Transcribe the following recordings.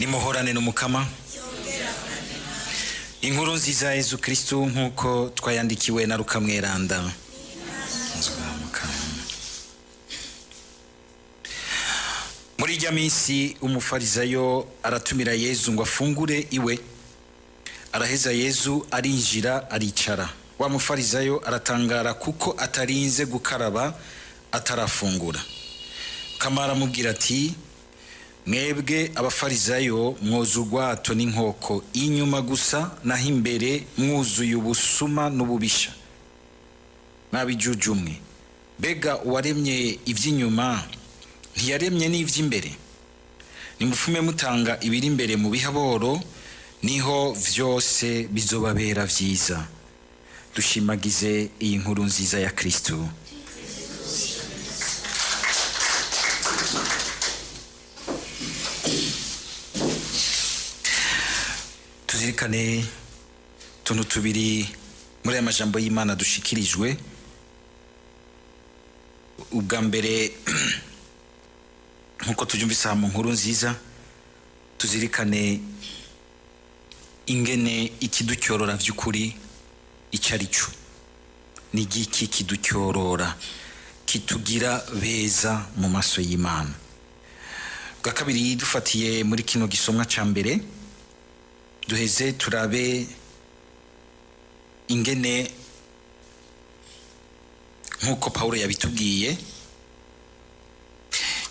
nimuhorane n'umukama. Inkuru nziza ya Yesu Kristo nkuko twayandikiwe na Luka mweranda. Muri ijya minsi umufarisayo aratumira Yesu ngo afungure iwe. Araheza Yesu arinjira aricara. Wa mufarisayo aratangara kuko atarinze gukaraba atarafungura. Kamara mubwira ati, mwebwe abafarisayo mwoza urwato n'inkoko inyuma gusa, naho imbere mwuzuye ubusuma n'ububisha. Mwabijujumwe, mbega uwaremye iby'inyuma ntiyaremye n'ivy'imbere? Nimufume mutanga ibiri imbere mu bihaboro, niho vyose bizobabera vyiza. Dushimagize iyi nkuru nziza ya Kristo. Tuzirikane tuntu tubiri muri aya majambo y'Imana dushikirijwe. Ubwa mbere nkuko tubyumvise mu nkuru nziza, tuzirikane ingene ikiducyorora vy'ukuri icarico. Ni giki kiducyorora kitugira beza mu maso y'Imana. Bwa kabiri dufatiye muri kino gisomwa ca mbere, duheze turabe ingene nkuko Paulo yabitubwiye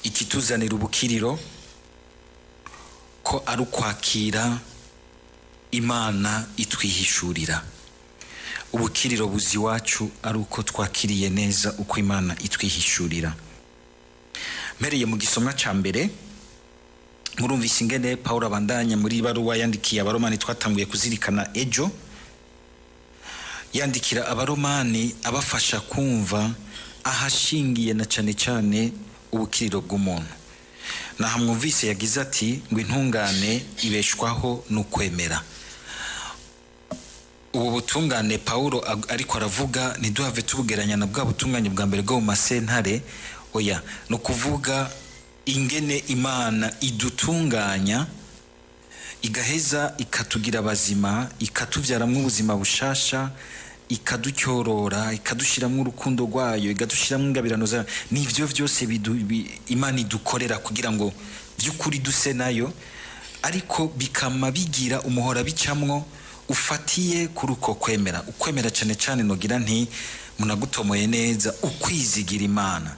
ikituzanira ubukiriro ko ari ukwakira Imana itwihishurira. Ubukiriro buzi wacu ari uko twakiriye neza uko Imana itwihishurira. Mpereye mu gisomwa ca mbere, murumvise ingene Paulo abandanya muri baruwa yandikiye abaromani twatanguye kuzirikana ejo. Yandikira abaromani abafasha kumva ahashingiye na cane cane ubukiriro bw'umuntu. Naho mwumvise yagize ati ngo intungane ibeshwaho n'ukwemera. Ubu butungane Paulo ariko aravuga ntiduhave tubugeranya na bwa butungane bwa mbere bwo mu masentare. Oya, no kuvuga ingene Imana idutunganya igaheza ikatugira abazima, ikatuvyaramwo ubuzima bushasha, ikaducyorora, ikadushiramwo urukundo rwayo, ikadushiramwo ingabirano zayo. Nivyo vyose Imana idukorera kugira ngo vy'ukuri duse nayo, ariko bikama bigira umuhora bicamwo ufatiye kuri uko kwemera. Ukwemera cane cane nogira nti munagutomoye neza, ukwizigira Imana.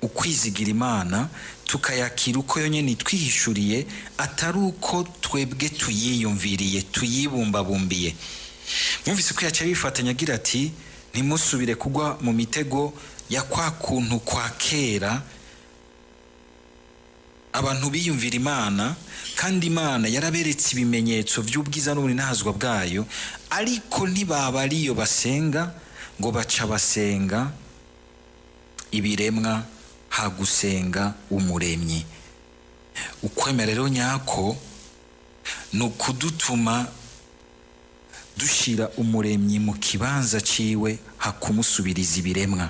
Ukwizigira Imana tukayakira uko yonyene twihishuriye, atari uko twebwe tuyiyumviriye tuyibumbabumbiye. Mwumvise ko yaca bifatanya agira ati, ntimusubire kugwa mu mitego ya kwa kuntu kwa kera abantu biyumvira Imana, kandi Imana yaraberetse ibimenyetso by'ubwiza n'ubunazwa bwayo, ariko ntibaba ariyo basenga, ngo baca basenga ibiremwa hagusenga umuremyi. Ukwemera rero nyako ni ukudutuma dushira umuremyi mu kibanza ciwe hakumusubiriza ibiremwa.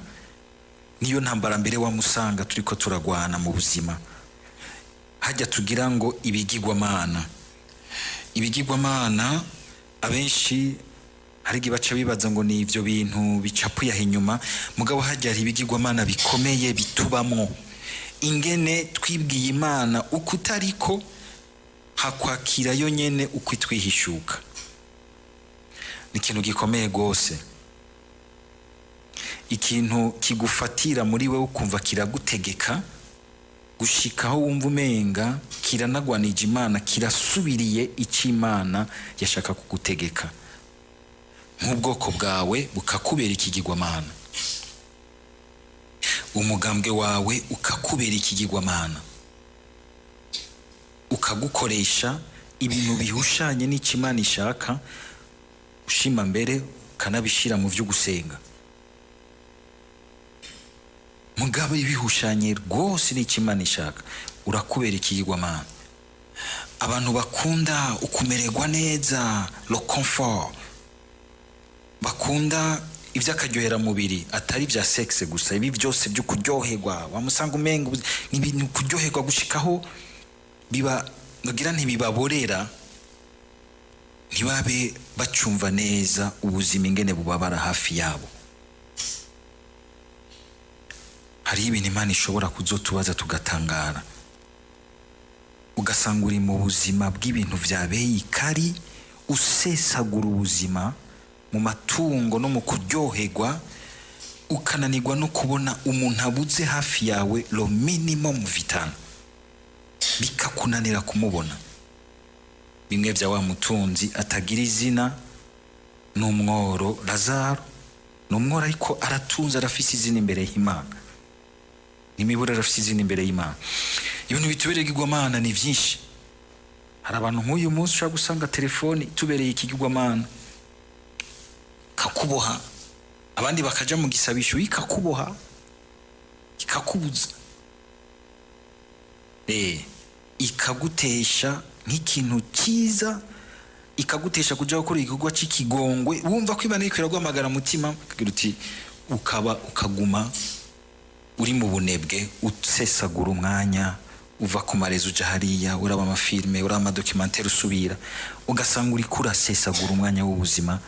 Niyo ntambara mbere wamusanga turiko turagwana mu buzima. Hajya tugira ngo ibigirwamana abenshi hari gibaca bibaza ngo ni ivyo bintu bicapuye inyuma, mugabo hajya hari ibigirwamana bikomeye bitubamwo. Ingene twibwiye Imana uko utariko, hakwakira yo nyene uko itwihishuka. Ni ikintu gikomeye gose. Ikintu kigufatira muri wewe ukumva kiragutegeka gushikaho wumva umenga kiranagwanije Imana, kirasubiriye ico Imana yashaka kugutegeka. Nk'ubwoko bwawe bukakubera ikigirwamana, umugambwe wawe ukakubera ikigirwamana, ukagukoresha ibintu bihushanye n'ico Imana ishaka, ushima mbere kanabishira mu vyo gusenga. Mugabo ibihushanye rwose n'ico Imana ishaka, urakubera ikigirwamana. Abantu bakunda ukumererwa neza, le confort, bakunda ivy'akaryohera mubiri atari vya sexe gusa, ibi byose byo kuryoherwa, wamusanga umenga n'ibintu kuryoherwa gushikaho biba nogira ntibibaborera, ntibabe bacumva neza ubuzima ingene bubabara hafi yabo. Hari ibintu Imana ishobora kuzotubaza tugatangara, ugasanga uri mu buzima bw'ibintu vyabeye kari, usesagura ubuzima mu matungo no mu kuryoherwa, ukananirwa no kubona umuntu abuze hafi yawe lo minimum vital, bikakunanira kumubona. Bimwe vya wa mutunzi atagira izina, n'umworo Lazaro, n'umworo ariko aratunze, arafise izina imbere y'Imana, n'imibura arafise izina imbere y'Imana. Ibintu bitubereye ikigwamana ni vyinshi. Hari abantu nk'uyu munsi ushaka gusanga telefoni itubereye ikigwamana kakuboha, abandi bakaja mu gisabisho ikakuboha, ikakubuza, ikagutesha nk'ikintu cyiza, ikagutesha kuja gukora igikorwa c'ikigongwe, wumva ko Imana iriko iraguhamagara mutima, kagira uti ukaguma uri mu bunebwe, usesagura umwanya, uva ku marezo uja hariya, uraba amafilme, uraba amadocumentaire, usubira ugasanga uri kurasesagura umwanya w'ubuzima,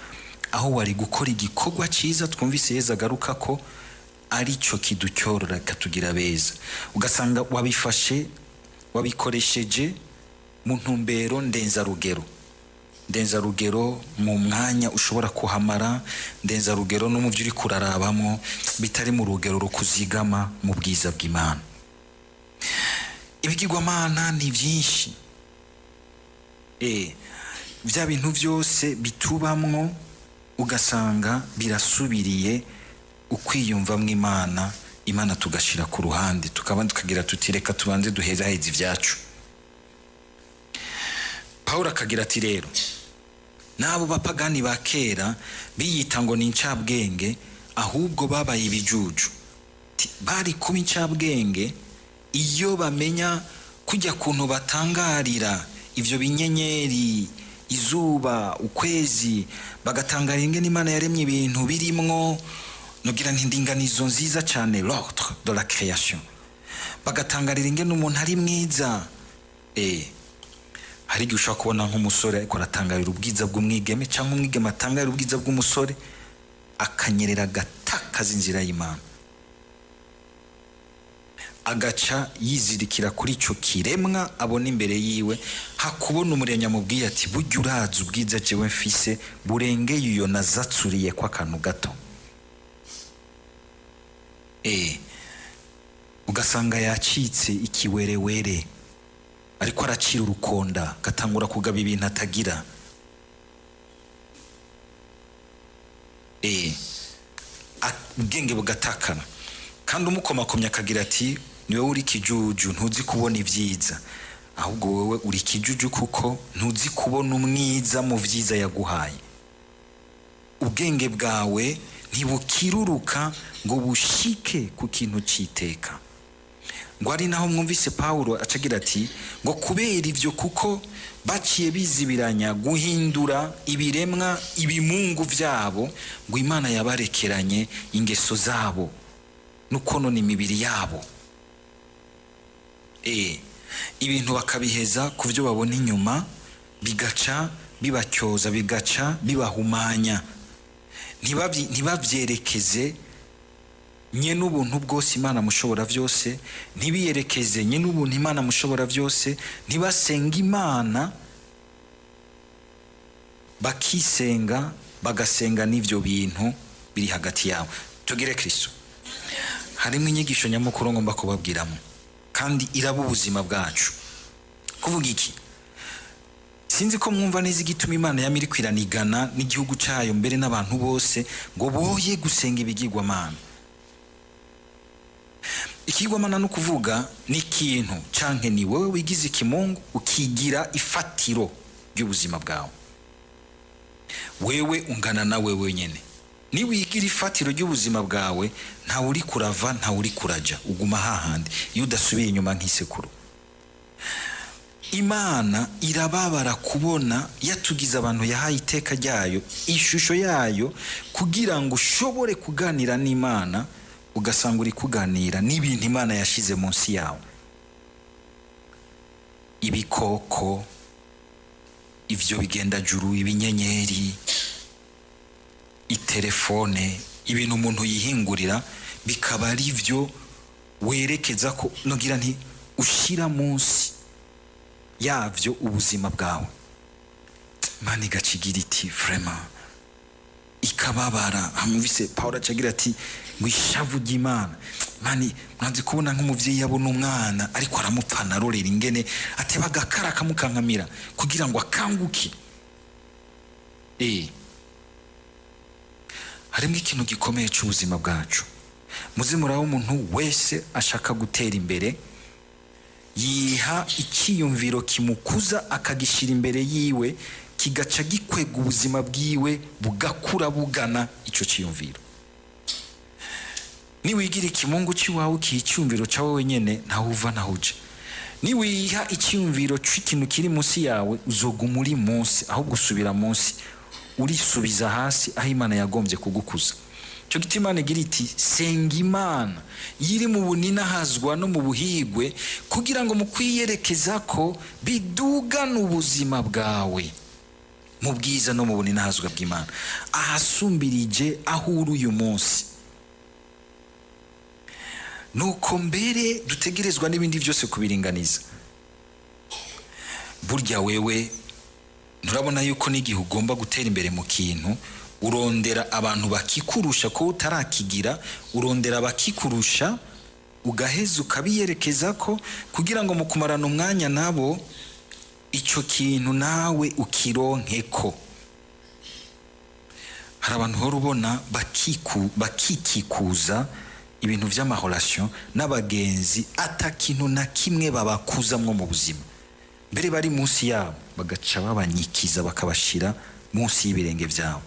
aho wari gukora igikorwa cyiza twumvise Yesu agaruka ko ari cyo kiducyorora katugira beza. Ugasanga wabifashe, wabikoresheje mu ntumbero ndenzarugero mu mwanya ushobora kuhamara, ndenzarugero no mu byo uri kurarabamo, bitari mu rugero rukuzigama mu bwiza bw'Imana. Ibigirwamana ni byinshi, bya bintu byose bitubamwo, ugasanga birasubiriye ukwiyumvamwo Imana tugashira ku ruhande, tukagira tuti reka tubanze duhezaheze ivyacu. Pawulo akagira ati rero, nabo bapagani ba kera biyita ngo ni incabwenge, ahubwo babaye ibijuju. Bari kuba incabwenge iyo bamenya kujya kuntu batangarira ivyo binyenyeri, izuba, ukwezi, bagatangarira ingene Imana yaremye ibintu birimwo, nogira ndinganizo nziza cyane, l'ordre de la création, bagatangarira ingene umuntu ari mwiza. Hari igihe ushobora kubona nk'umusore ariko aratangarira ubwiza bw'umwigeme, cyangwa umwigeme atangarira ubwiza bw'umusore, akanyerera agatakaza inzira y'Imana, agaca yizirikira kuri ico kiremwa abona imbere yiwe, hakubona umurenya mubwiye ati burya urazi ubwiza jewe mfise burengeye iyo nazatsuriye kwa kantu gato. Ugasanga yacitse ikiwerewere, ariko aracira urukonda, gatangura kugaba ibintu atagira. Ubwenge bugatakana, kandi umukomakomya akagira ati niwe uri kijuju, ntuzi kubona ivyiza, ahubwo wewe uri kijuju kuko ntuzi kubona umwiza mu vyiza yaguhaye. Ubwenge bwawe ntibukiruruka ngo bushike ku kintu citeka. Ngo ari naho mwumvise Pawulo acagira ati ngo kubera ivyo kuko baciye bizibiranya guhindura ibiremwa ibimungu vyabo, ngo Imana yabarekeranye ingeso zabo nukonona imibiri yabo. Ibintu bakabiheza ku byo babona inyuma, bigaca bibacyoza, bigaca bibahumanya, ntibavyerekeze nye n'ubuntu bwose Imana mushobora vyose, ntibiyerekeze nye n'ubuntu Imana mushobora vyose, ntibasenga Imana, bakisenga bagasenga n'ivyo bintu biri hagati yabo. Tugire Kristo. Harimo inyigisho nyamukuru ngomba kubabwiramo, kandi iraba ubuzima bwacu. Kuvuga iki? Sinzi ko mwumva neza igituma Imana yamiri kwiranigana n'igihugu cyayo mbere n'abantu bose ngo boye gusenga ibigirwamana. Ikigwamana no kuvuga ni ikintu canke ni wewe wigize ikimungu ukigira ifatiro ry'ubuzima bwawe. Wewe ungana na wewe nyene. Ni wigira ifatiro ry'ubuzima bwawe, nta uri kurava nta uri kuraja, uguma hahandi iyo udasubiye inyuma nk'isekuru. Imana irababara kubona yatugize abantu yahaye iteka ryayo, ishusho yayo, kugira ngo ushobore kuganira n'Imana, ugasanga uri kuganira n'ibintu Imana yashize munsi yawe. ibikoko, ivyo bigenda juru, ibinyenyeri, itelefone, ibintu umuntu yihingurira bikaba ari vyo werekeza ko nogira nti ushira munsi yavyo ubuzima bwawe. Imana igacigira iti vraiment ikababara. Hamuvise Paulo acagira ati ngo ishavu ry'Imana. Mani mwanze kubona nk'umuvyeyi yabona umwana ariko aramupfana arorera ingene ateba agakara akamukankamira kugira ngo akanguke. Harimo ikintu gikomeye cy'ubuzima bwacu. Muzi muraho umuntu wese ashaka gutera imbere yiha ikiyumviro kimukuza akagishira imbere yiwe, kigaca gikwega ubuzima bwiwe bugakura bugana ico ciyumviro. Ni wigira ikimungu ciwawe kicyumviro cawe wenyene nta uva na huje. Ni wiha icyumviro c'ikintu kiri munsi yawe uzoguma uri munsi, aho gusubira munsi urisubiza hasi aho Imana yagombye kugukuza. Cyo gitima igira iti senga Imana yiri mu bunina hazwa no mu buhigwe kugira ngo mukwiyerekeza ko bidugana ubuzima bwawe mu bwiza no mu bunina hazwa bw'Imana ahasumbirije aho uri uyu munsi. Nuko mbere dutegerezwa n'ibindi byose kubiringaniza. Burya wewe nturabona yuko n'igihe ugomba gutera imbere mu kintu urondera abantu bakikurusha ko utarakigira, urondera abakikurusha ugaheza ukabiyerekeza ko kugira ngo mukumarana umwanya nabo ico kintu nawe ukironkeko. Hari abantu hora ubona bakikikuza ibintu vy'amahorasyon n'abagenzi atakintu na kimwe babakuzamwo mu buzima, mbere bari munsi yabo bagaca babanyikiza bakabashira munsi y'ibirenge vyabo.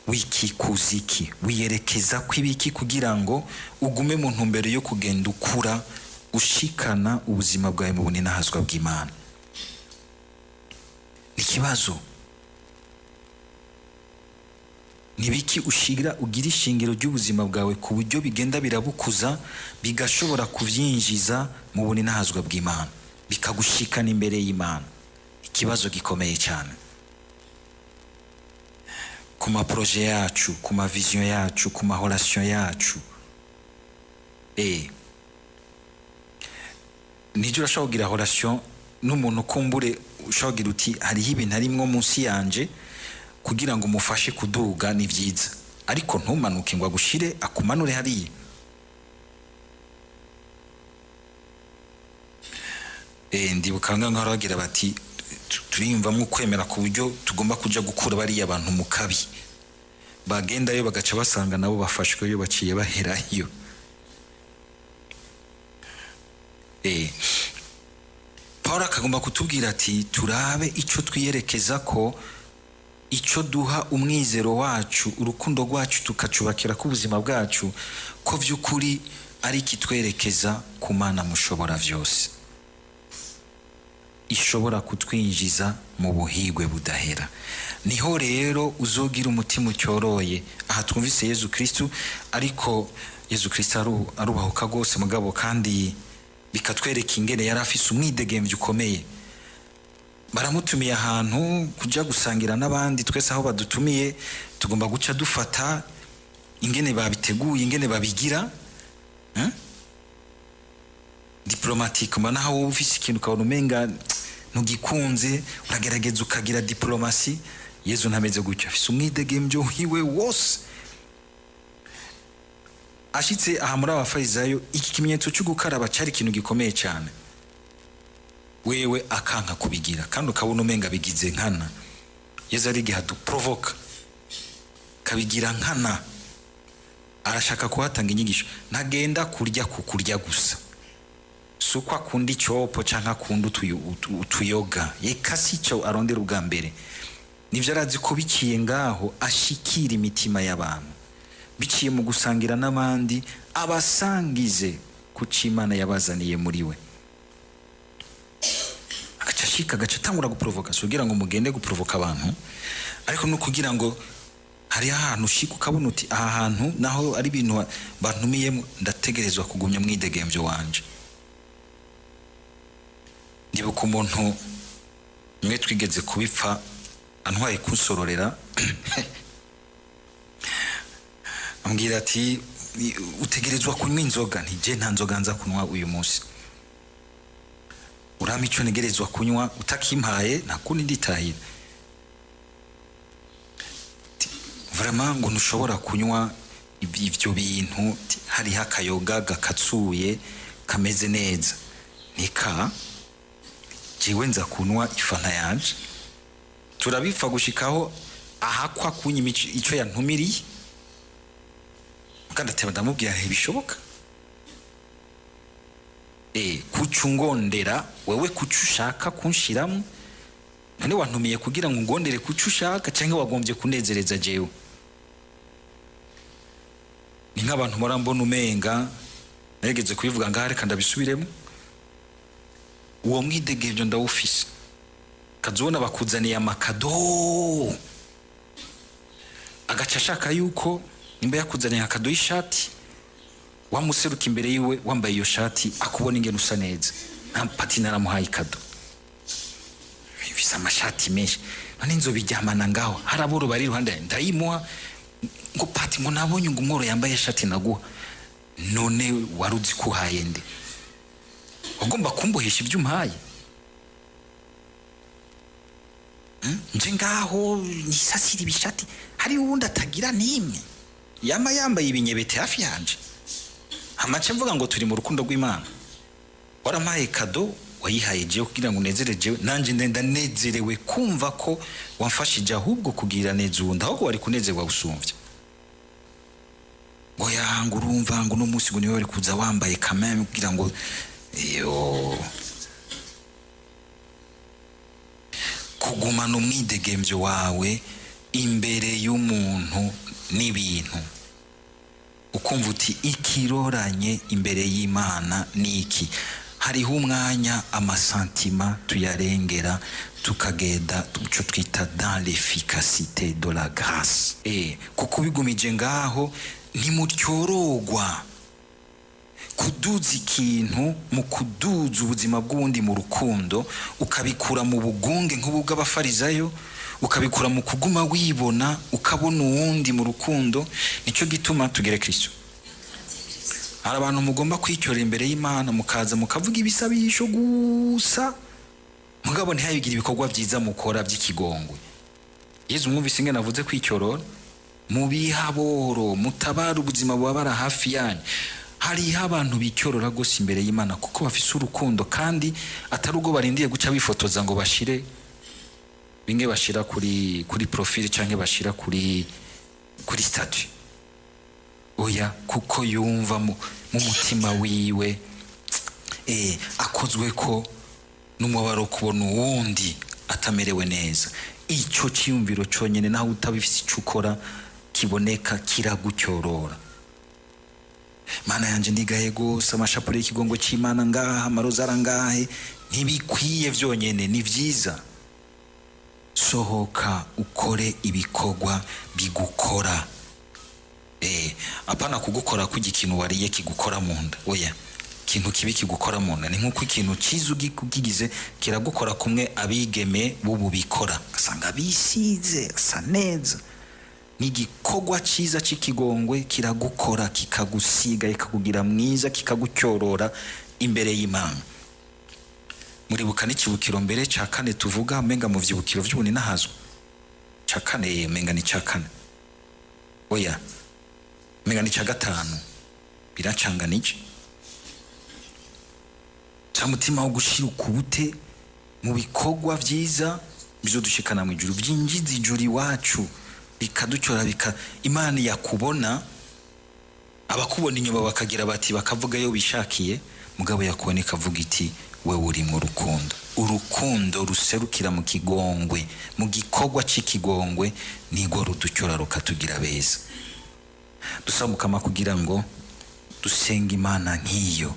Wikikuza iki? Wiyerekeza kwibiki kugira ngo ugume mu ntumbero yo kugenda ukura ushikana ubuzima bwawe mu bunina hazwa bw'Imana. Ikibazo nibiki ugira ishingiro ry'ubuzima bwawe ku buryo bigenda birabukuza bigashobora kuvyinjiza mu bunina hazwa bw'Imana bikagushikana imbere y'Imana. Ikibazo gikomeye cyane ku ma projet yacu, ku ma vision yacu, ku ma relation yacu. Nijyo urashobora kugira relation n'umuntu kumbure ushobora kugira uti hariho ibintu arimwo munsi yanje kugira ngo umufashe kuduga ni vyiza, ariko ntumanuke ngo agushire akumanure hariya. Ndibuka nk'aho bagira bati turiyumvamwo kwemera ku buryo tugomba kuja gukura bariya abantu mu kabi, bagendayo bagaca basanga nabo bafashweyo baciye baherayo. Paulo akagomba kutubwira ati turabe ico twiyerekeza ko, ico duha umwizero wacu, urukundo rwacu tukacubakira ku buzima bwacu ko vy'ukuri ari kitwerekeza ku Mana mushobora vyose, ishobora kutwinjiza mu buhigwe budahera. Niho rero uzogira umutima ucyoroye. Aha twumvise Yesu Kristo, ariko Yesu Kristo arubahuka gose mugabo kandi bikatwereka ingene yari afise umwidegemvye ukomeye. Baramutumiye ahantu kuja gusangira n'abandi, twese aho badutumiye tugomba guca dufata ingene babiteguye, ingene babigira diplomatique. Mbana aho ufise ikintu ukabona umenga ntugikunze uragerageza ukagira diplomasi. Yesu ntameze gutyo, afise umwidegemvyo hiwe wose. Ashitse aha muri abafarisayo, iki kimenyetso cyo gukaraba cyari ikintu gikomeye cyane, wewe akanka kubigira kandi ukabona umenga bigize nkana. Yesu ari gihe duprovoka kabigira nkana, arashaka kuhatanga inyigisho. Ntagenda kurya kukurya gusa, suko akunda icyopo canka akunda utuyoga, yekasi cyo arondera ubwa mbere. Nivyo arazi ko biciye ngaho ashikira imitima y'abantu, biciye mu gusangira n'abandi abasangize ku Imana yabazaniye muri we. Agaca tangura guprovoka, sugira ngo mugende guprovoka abantu, ariko no kugira ngo hari ahantu ushika ukabona uti aha hantu naho ari ibintu bantumiyemo ndategerezwa kugumya mwidegemvyo wanje. ndibuka umuntu mwe twigeze kubipfa antwaye kunsororera ambwira ati utegerezwa kunywa inzoga. Ntije nta nzoga nza kunywa uyu munsi, urama icyo negerezwa kunywa, utakimpaye nakundi nditahira. Vraiment ngo ntushobora kunywa ibyo bintu, hariho akayoga gakatsuye kameze neza. Nika jewe nza kunywa ifanta yanje, turabipfa gushikaho ahakwa kunyima icyo yantumiriye, kandi ateba ndamubwira bishoboka. Kucungondera wewe kucu ushaka kunshiramo, none wantumiye kugira ngo ngondere kucu ushaka cyangwa wagombye kunezereza jewe? Ni nk'abantu morambona umenga nageze kubivuga ngaho, reka ndabisubiremo. Uwo mwidegevyo ndawufise, kazona bakuzaniye amakado, agaca ashaka yuko nimba yakuzaniye akado y'ishati, wamuseruka imbere yiwe wambaye iyo shati akubona ingene usa neza, nta pati naramuhaye ikado. Bifise amashati menshi, none nzobijyamana ngaho, haraburo bari iruhande ndayimuha ngo pati, ngo nabonye ngo umworo yambaye shati naguha. None waruzi kuhaye nde? Ugomba kumbohesha ibyo umpaye? Nje ngaho nisasira ibishati, hari uwundi atagira nimwe yama yambaye ibinyebete hafi yanje. Amace mvuga ngo turi mu rukundo rw'Imana. Warampaye kado, wayihaye jewe kugira ngo unezereje, nanje ndenda nezerewe kumva ko wamfashije ahubwo kugira neza uwundi, ahubwo wari kunezerwa gusumvya. Ngo yanga urumva ngo no munsi ngo niwe wari kuza wambaye kameme kugira ngo kugumana umwidegemvyo wawe imbere y'umuntu n'ibintu, ukumva uti ikiroranye imbere y'Imana niki. Hariho umwanya amasantima tuyarengera tukagenda tuco twita dans l'efficacité de la grâce. Kuko bigumije ngaho ntimuryorogwa kuduza ikintu, mu kuduza ubuzima bw'undi mu rukundo, ukabikura mu bugunge nk'ubu bw'abafarizayo, ukabikura mu kuguma wibona, ukabona uwundi mu rukundo. Nicyo gituma tugere Kristo. Hari abantu mugomba kwicyorera imbere y'Imana, mukaza mukavuga ibisabisho gusa, mugabo ntihayigira ibikorwa byiza mukora by'ikigongwe. Yezu mwumvise ingene navuze kwicyorora, mubihaboro mutabara ubuzima bubabara hafi yanyu. Hariho abantu bicyorora gose imbere y'Imana kuko bafise urukundo, kandi atari ubwo barindiye guca bifotoza ngo bashire binge bashira kuri profile canke bashira kuri statut. Oya, kuko yumva mu mutima wiwe akozwe ko n'umubaro kubona uwundi atamerewe neza. Ico cyumviro cyonyene naho utabifise ico ukora kiboneka kiragucyorora. Mana yanje ndigaye gose, amashapure y'ikigongo cy'Imana ngaha, amaroza arangahe, ntibikwiye vyonyene, ni vyiza. Sohoka ukore ibikorwa bigukora. Apana kugukora kugira ikintu wariye kigukora mu nda. Oya, ikintu kibi kigukora mu nda ni nkuko ikintu cyiza ugize kiragukora kumwe abigeme bubu bikora, asanga bisize asa neza. N'igikorwa cyiza c'ikigongwe kiragukora, kikagusiga, kikakugira mwiza, kikagucyorora imbere y'Imana. Muribuka n'ikibukiro mbere ca kane tuvuga, menga mu vyibukiro vy'ubuni nahazwa ca kane, menga ni ca kane, oya menga ni ca gatanu, biracanganije. Ca mutima wo gushira ukubute mu bikorwa vyiza bizodushikana mu ijuru, byinjiza ijuru iwacu, bikaducora Imana yakubona, abakubona inyuma bakagira bati, bakavuga yo bishakiye, mugabo yakubona ikavuga iti wewe uri mu rukundo. Urukundo ruserukira mu kigongwe, mu gikorwa c'ikigongwe, nigo ruducora rukatugira beza. Dusaba Mukama kugira ngo dusenga Imana nk'iyo.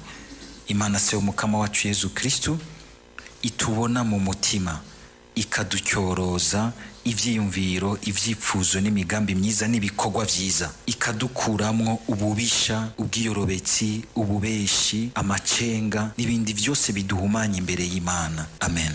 Imana se umukama wacu Yezu Kristo itubona mu mutima, ikaducyoroza ivyiyumviro, ivyifuzo n'imigambi myiza n'ibikorwa vyiza, ikadukuramwo ububisha, ubwiyorobetsi, ububeshi, amacenga n'ibindi vyose biduhumanya imbere y'Imana. Amen.